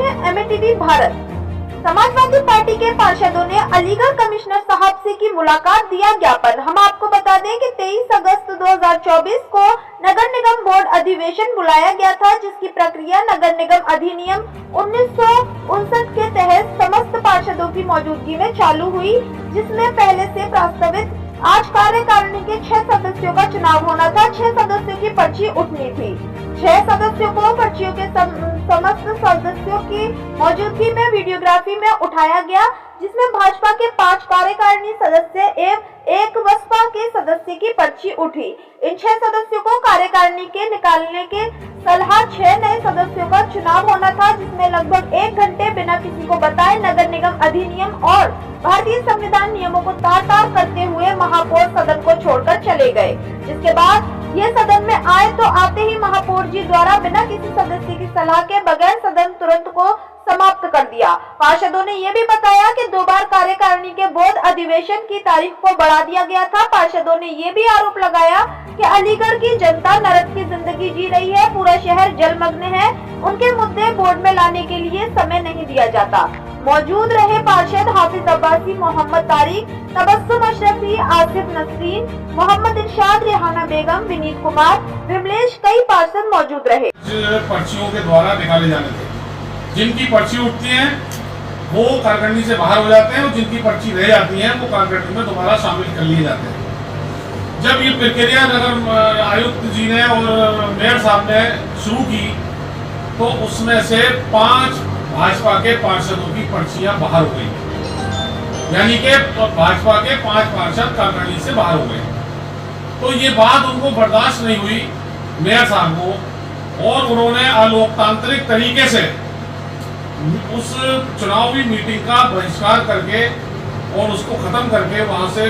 हैं MATV Bharat. Samajwadi party के पार्षदों ने अलीगढ़ कमिश्नर साहब से की मुलाकात, दिया ज्ञापन। हम आपको बता दें कि 23 अगस्त 2024 को नगर निगम बोर्ड अधिवेशन बुलाया गया था, जिसकी प्रक्रिया नगर निगम अधिनियम 1959 के तहत समस्त पार्षदों की मौजूदगी में चालू हुई, जिसमें पहले से प्रस्तावित आज कार्यकारिणी के 6 सदस्यों का चुनाव होना था। 6 सदस्यों की पर्ची उठनी थी। 6 सदस्यों को पर्चियों के समस्त सदस्यों की मौजूदगी में वीडियोग्राफी में उठाया गया, जिसमें भाजपा के 5 कार्यकारिणी सदस्य एवं 1 बसपा के सदस्य की पर्ची उठी। इन 6 सदस्यों को कार्यकारिणी के निकालने के सलाह 6 नए सदस्यों का चुनाव होना था, जिसमें लगभग 1 घंटे बिना किसी को बताए नगर निगम अधिनियम और भारतीय संविधान नियमों को तार-तार करते हुए महापौर सदन को छोड़कर चले गए। जिसके बाद ये सदन में आए तो आते ही महापौर जी द्वारा बिना किसी सदस्य की सलाह के बगैर सदन तुरंत को समाप्त कर दिया। पार्षदों ने ये भी बताया कि 2 बार कार्यकारिणी के बोर्ड अधिवेशन की तारीख को बढ़ा दिया गया था। पार्षदों ने ये भी आरोप लगाया कि अलीगढ़ की जनता नरक की जिंदगी जी रही है, पूरा शहर जलमग्न है, उनके मुद्दे बोर्ड में लाने के लिए समय नहीं दिया जाता। मौजूद रहे पार्षद हाफिज अब्बासी, मोहम्मद तारिक, तबस्सुम अशरफी, आसिफ नसरीन, मोहम्मद इरशाद, रेहाना बेगम, विनीत कुमार, विमलेश, कई पार्षद मौजूद रहे। पर्चियों के द्वारा निकाले जाने थे। जिनकी पर्ची उठती है वो कार्यकारिणी से बाहर हो जाते हैं और जिनकी पर्ची रह जाती है वो कार्यकारिणी में दोबारा शामिल कर लिए जाते हैं। जब ये प्रक्रिया नगर आयुक्त जी ने और मेयर साहब ने शुरू की तो उसमें से 5 भाजपा के पार्षदों की पर्चियां बाहर हो गई, यानी कि भाजपा के 5 पार्षद कार्यकारिणी से बाहर हो गए। तो ये बात उनको बर्दाश्त नहीं हुई मेयर साहब को, और उन्होंने अलोकतांत्रिक तरीके से उस चुनावी मीटिंग का बहिष्कार करके और उसको खत्म करके वहां से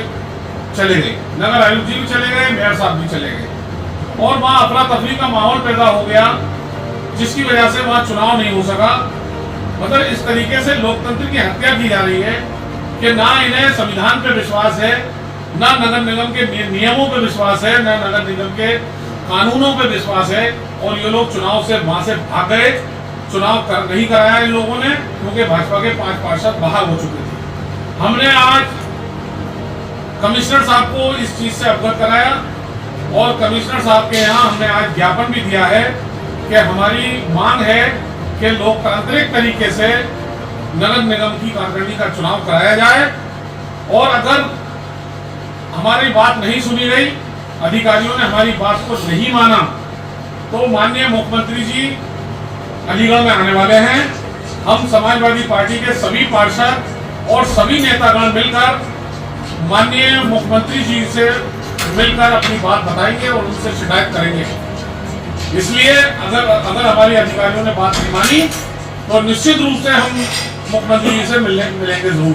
चले गए। नगर आयुक्त जी भी चले गए, मेयर साहब भी चले गए और वहां अफरा तफरी का माहौल पैदा हो गया, जिसकी वजह से वहां चुनाव नहीं हो सका। मतलब इस तरीके से लोकतंत्र की हत्या की जा रही है कि ना इन्हें संविधान पे विश्वास है, ना नगर निगम के नियमों पे विश्वास है, ना नगर निगम के कानूनों पे विश्वास है, और ये लोग चुनाव से वहां से भाग गए। चुनाव नहीं कराया इन लोगों ने, क्योंकि भाजपा के 5 पार्षद बाहर हो चुके थे। हमने आज कमिश्नर साहब को इस चीज से अवगत कराया और कमिश्नर साहब के यहाँ हमने आज ज्ञापन भी दिया है कि हमारी मांग है कि लोकतांत्रिक तरीके से नगर निगम की कार्यकारिणी का चुनाव कराया जाए, और अगर हमारी बात नहीं सुनी गई, अधिकारियों ने हमारी बात को नहीं माना, तो माननीय मुख्यमंत्री जी अलीगढ़ में आने वाले हैं। हम समाजवादी पार्टी के सभी पार्षद और सभी नेतागण मिलकर माननीय मुख्यमंत्री जी से मिलकर अपनी बात बताएंगे और उनसे शिकायत करेंगे। इसलिए अगर हमारे अधिकारियों ने बात नहीं मानी तो निश्चित रूप से हम मुख्यमंत्री जी से मिलेंगे जरूर।